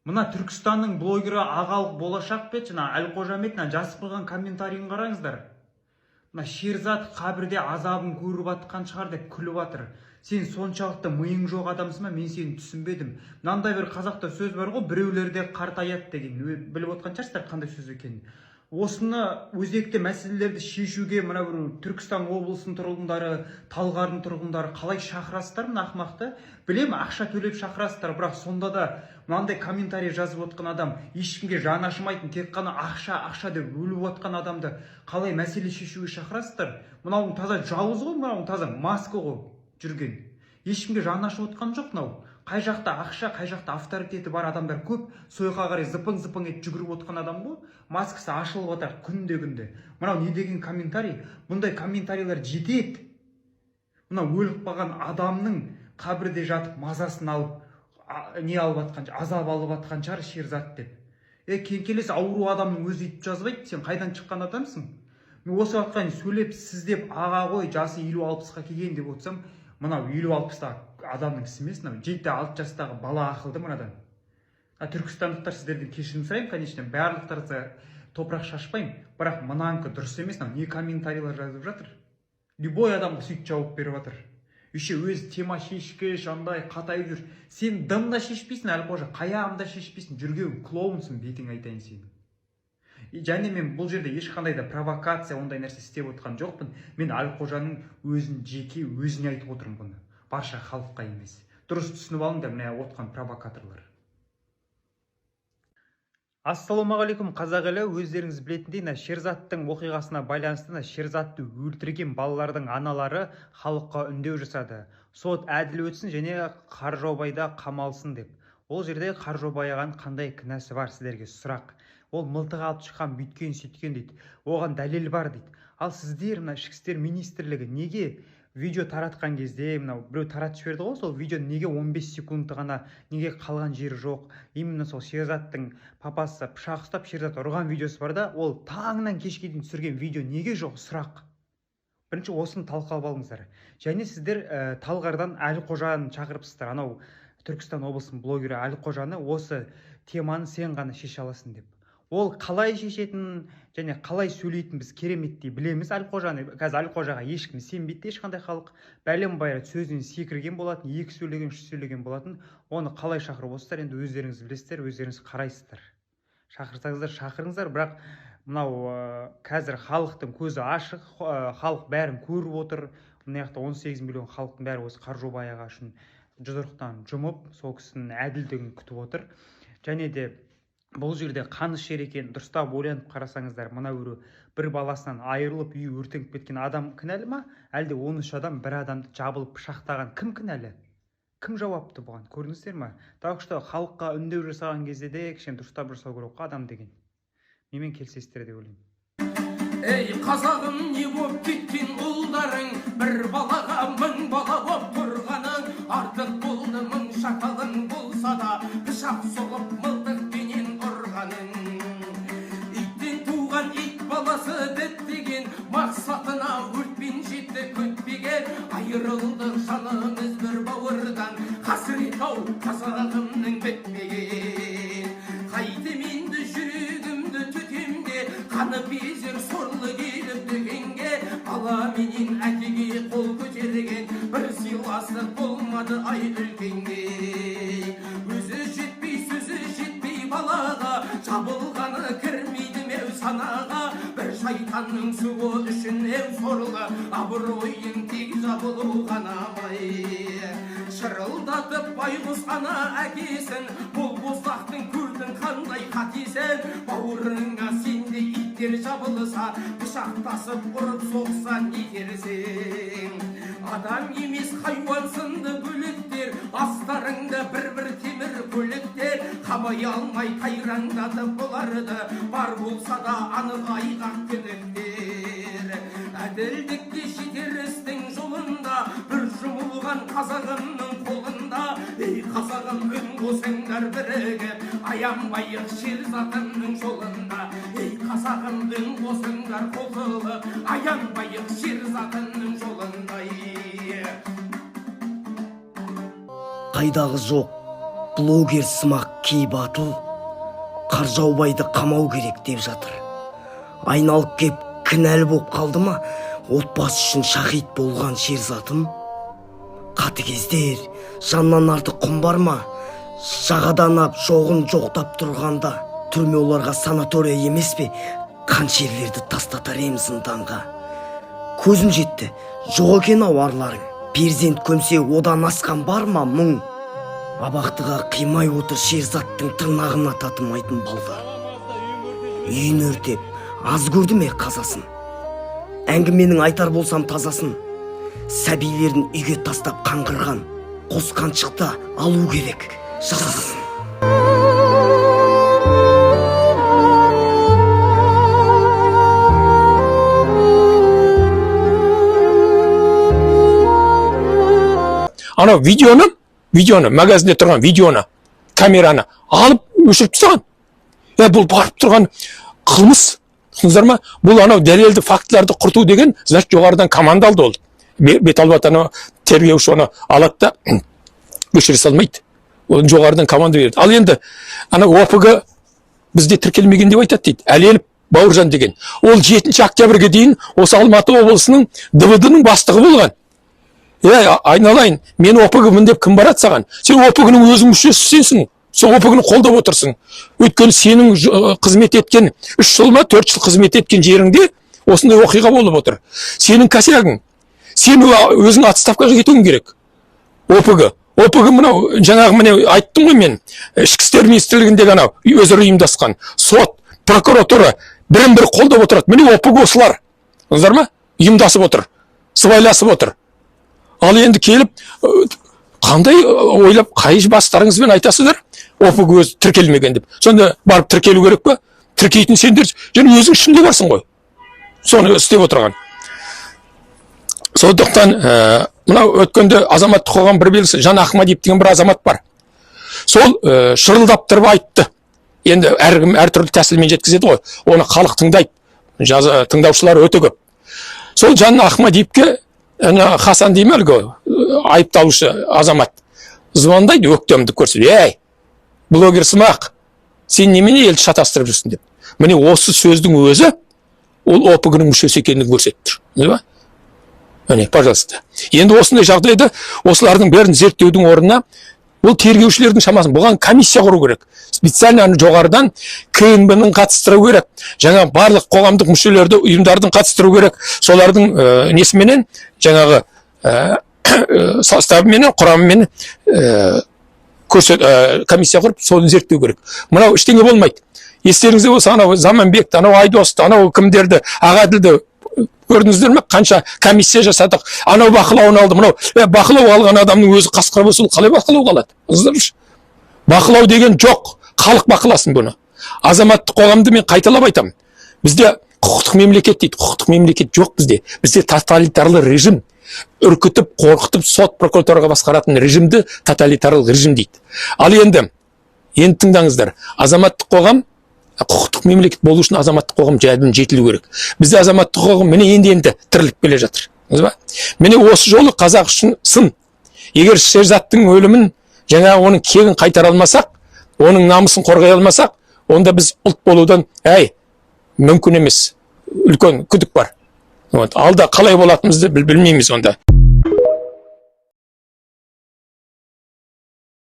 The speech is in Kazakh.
Мына Түркістанның блогері ағалық болашақ бет, жана Әлқожамет жазып қойған комментарийін қараңыздар. Мына Шерзат қабірде азабын көріп атқан шығар деп күліп атыр. Сен соншалықты миың жоқ адамсың ба, мен сені түсінбедім. Мынандай бір қазақта сөз бар ғой, біреулерде қартаят деген. Біліп отқан шығарсыздар қандай сөз екенін. Осыны өзекті мәселелерді шешуге мына бір Түркістан облысының тұрғындары, Талғардың тұрғындары қалай шақырасыздар мына ақымақты? Білем, ақша төлеп шақырасыздар, бірақ сонда да мынандай комментарий жазып отқан адам, ешкімге жаны ашымайтын, тек қана ақша деп өліп отқан адамды қалай мәселе шешуге шақырасыздар? Мынауың таза жауыз ғой, мынауың таза маска ғой жүрген. Ешкімге жаны ашып отқан жоқ мынау. Қай жақта ақша, қай жақта авторитеті бар адамдар көп, сойқа қарай зыпың етіп жүгіріп отқан адам ғой. Маскасы ашылып отыр күнде. Мынау не деген комментарий? Бұндай комментарийлер жетеді. Мынау өліп қалған адамның қабірде жатып мазасын алып, не алып атқан, азап алып атқан шығар Шерзат деп. Келесі ауру адамның өзі етіп жазбайды, сен қайдан шыққан адамсың? Мен осы уақытқа сөйлеп, сіз деп аға ғой, жасы 50-60-қа келген деп отырсам, мынау 50-60-тағы адамның ісі емес, 7-6 жастағы бала ақылды мынадан. Түркістандықтар, сіздерден кешірім сұраймын, конечно, барлықтарыңызға топырақ шашпаймын, бірақ мынанкі дұрыс емес, не комментарийлер жазып жатыр. Любой адамға сөйтіп жауап беріп жатыр. Еще өзі тема шешкіш, андай қатайып жүр. Сен дымда шешпейсің, Әлқожа, қаяғында шешпейсің, жүрген клоунсың, бетің айтайын сені. Және мен бұл жерде ешқандай да провокация, ондай нәрсе істеп отқан жоқпын. Мен Әлқожаның өзін жеке өзіне айтып отырмын бұны. Барша халыққа емес. Дұрыс түсініп алыңдар, мына отқан провокаторлар. Ассалаумағалейкум қазақ елі, өздеріңіз білетіндей, Шерзаттың оқиғасына байланысты Шерзатты өлтірген балалардың аналары халыққа үндеу жасады. Сот әділ өтсін және Қаржаубайда қамалсын деп. Ол жерде Қаржаубайған қандай кінәсі бар, сіздерге сұрақ. Ол мылтық алып шыққан, бүйткен сөйткен дейді. Оған дәлел бар дейді. Ал сіздер мына ішкі істер министрлігі неге видео таратқан кезде, мынау біреу таратып жіберді ғой, сол видео неге 15 секунд ғана, неге қалған жері жоқ? Именно сол Шерзаттың папасы пышақ ұстап Шерзат ұрған видеосы бар да, ол таңнан кешке дейін түсірген видео неге жоқ? Сұрақ. Бірінші осыны талқылап алыңыздар. Және сіздер Талғардан Әлқожаны шақырыпсыздар. Анау Түркістан облысының блогері Әлқожаны осы теманы сен ғана шеше аласың деп. Ол қалай шешетін және қалай сөйлейтін біз кереметтей білеміз Әлқожаны. Қазір Әлқожаға ешкім сенбейді, ешқандай халық. Бәлем байрат сөзінен секірген болатын, 2 сөйлеген, 3 сөйлеген болатын. Оны қалай шақырып отырсыздар, енді өздеріңіз білесіздер, өздеріңіз қарайсыздар. Шақырсаңыздар, шақырыңыздар, бірақ мынау қазір халықтың көзі ашық, халық бәрін көріп отыр. Мына жақта 18 миллион халықтың бәрі осы Қаржаубай аға үшін жұдырықтан жұмып, сол кісінің әділдігін күтіп отыр. Және де бұл жерде қаныш жер екен, дұрыстап ойланып қарасаңыздар, мына бір баласынан айырылып, үйі өртеніп кеткен адам кінәлі ма? Әлде 13 адам бір адамды жабылып пышақтаған кім кінәлі? Кім жауапты бұған? Көрдіңіздер ме? Так что халыққа үндеу жасаған кезде де кішкене дұрыстап жасау керек адам деген. Менімен келісесіздер деп ойлаймын. Ей қазағым, не боп кеткен ұлдарың, бір балаға 1000 бала боп тұрғаның, артық болды 1000 шақалың болса да, пышақ соғып мылтықпенен ұрғаның. Иттен туған ит баласы діттеген, мақсатына өртпен жетті көтпеген, айырылды жанымыз бір бауырдан, қасірет ау қазағымның бітпеген. Қайтем енді жүрегімді түтемге, қаны безер сорлы келіп дүкенге, бала менен әкеге қол көтерген, бір сыйластық болмады ай үлкенге. Өзі жетпей, сөзі жетпей балаға, жабылғаны кірмейді мәу санаға, бір шайтанның суы үшін әу сорлы, абыройын тек жабылу ғана бай. Шырылдатып байғұс ана әкесін, бұл боздақтың көрдің қандай қатесін, бауырыңа сенде иттер жабылыса, пышақтасып ұрып соқса не терсең? Адам емес хайуан сынды бөліктер, астарыңда бір темір көліктер, қабай алмай қайраңдатып бұларды, бар болса да анық айғақ күдіктер. Әділдікке жетер істің жолында, бір жұмылған қазағымның қолында. Ей қазағым, үн қосыңдар бірігіп, аянбайық Шерзатымның жолында. Ей қазағым, үн қосыңдар қосылып, аянбайық Шерзатымның жолында. Қайдағы жоқ, блогер сымақ кей батыл Қаржаубайды қамау керек деп жатыр. Айналып кеп кінәлі болып қалды ма отбасы үшін шахид болған Шерзатым? Қатыгездер, жаннан артық құн бар ма? Жағадан ап жоғын жоқтап тұрғанда түрме оларға санатория емес пе? Қаншерлерді тастатар ем зынданға. Көзім жетті, жоқ екен ау арларың. Перзент көмсе одан асқан бар ма мұң? Абақтыға қимай отыр Шерзаттың тырнағына татымайтын балдар. Үйін өртеп, аз көрді ме қазасын? Әңгіменің айтар болсам тазасын. Сәбилерін үйге тастап қаңғырған, қосқан шықта алу керек жазасын. Ана видеоны, магазинде тұрған видеоны, камераны алып өшіріп тастаған. Бұл барып тұрған қылмыс. Түсіндіңіздер ма? Бұл анау дәлелді фактілерді құрту деген, значит, жоғарыдан команда алды ол. Бет албат анау тергеуші оны алады да өшіре салмайды. Ол жоғарыдан команда береді. Ал енді ана ОПГ бізде тіркелмеген деп айтады дейді. Әлеліп Бауыржан деген. Ол 7 октябрьге дейін осы Алматы облысының ДВД-ның бастығы болған. Айналайын, мен ОПГ-мін деп кім барады саған? Сен ОПГ-ның өзің мүшесі сенсің. Сен ОПГ-ны қолдап отырсың. Өйткені сенің қызмет еткен 3 жыл ма 4 жыл қызмет еткен жеріңде осындай оқиға болып отыр. Сенің косягың. Сен өзің отставкаға кетуің керек. ОПГ мынау жаңағы міне айттым ғой мен. Ішкі істер министрлігіндегі анау өзара ұйымдасқан сот, прокуратура бірін-бірі қолдап отырады. Міне ОПГ осылар. Олар ма? Ұйымдасып отыр. Сыбайласып отыр. Ал енді келіп қандай ойлап қай бастарыңызбен айтасыздар? ОПГ өзі тіркелмеген деп. Сонда барып тіркелу керек пе? Тіркейтін сендер және өзің ішінде барсың ғой. Соны істеп отырған. Сондықтан мынау өткенде азаматтық қоғам бір белгісі Жан Ахмадиев деген бір азамат бар. Сол шырылдап тұрып айтты. Енді әркім әртүрлі тәсілмен жеткізеді ғой. Оны халық тыңдайды. Тыңдаушылар өте көп. Сол Жан Ахмадиевке Хасан деймін әлгі айыпталушы азамат звондайды, өктемді көрсетеді. Блогер сымақ, сен немене елді шатастырып жүрсің деп. Міне осы сөздің өзі ол ОПГ-ның мүшесі екенін көрсетіп тұр. Міне, пожалуйста. Енді осындай жағдайда осылардың бәрін зерттеудің орнына ол тергеушілердің шамасын бұған комиссия құру керек. Специально жоғарыдан КНБ-ның қатыстыру керек. Жаңа барлық қоғамдық мүшелерді, ұйымдардың қатыстыру керек. Солардың несіменен жаңағы составыменен, құрамымен комиссия құрып, соны зерттеу керек. Мынау ештеңе болмайды. Естеріңізде болса, анау Заманбекті, анау Айдосты, анау кімдерді, Ағаділді көрдіңіздер ме? Қанша комиссия жасадық. Анау бақылауын алды. Мынау бақылау алған адамның өзі қасқыр болса, қалай бақылау қалады? Бақылау деген жоқ. Халық бақыласын бұны. Азаматтық қоғамды мен қайталап айтамын. Бізде құқықтық мемлекет дейді. Құқықтық мемлекет жоқ бізде. Бізде тоталитарлы режим. Үркітіп, қорқытып, сот прокуратураға басқаратын режимді тоталитарлы режим дейді. Ал енді тыңдаңыздар. Азаматтық қоғам, құқықтық мемлекет болу үшін азаматтық қоғам жайдан жетілу керек. Бізде азаматтық қоғам міне енді тіріліп келе жатыр. Міне осы жолы қазақ үшін сын. Егер Шерзаттың өлімін жаңа оның кегін қайтара алмасақ, оның намысын қорғай алмасақ, онда біз ұлт болудан мүмкін емес. Үлкен күдік бар. Алда қалай болатынымызды білмейміз онда.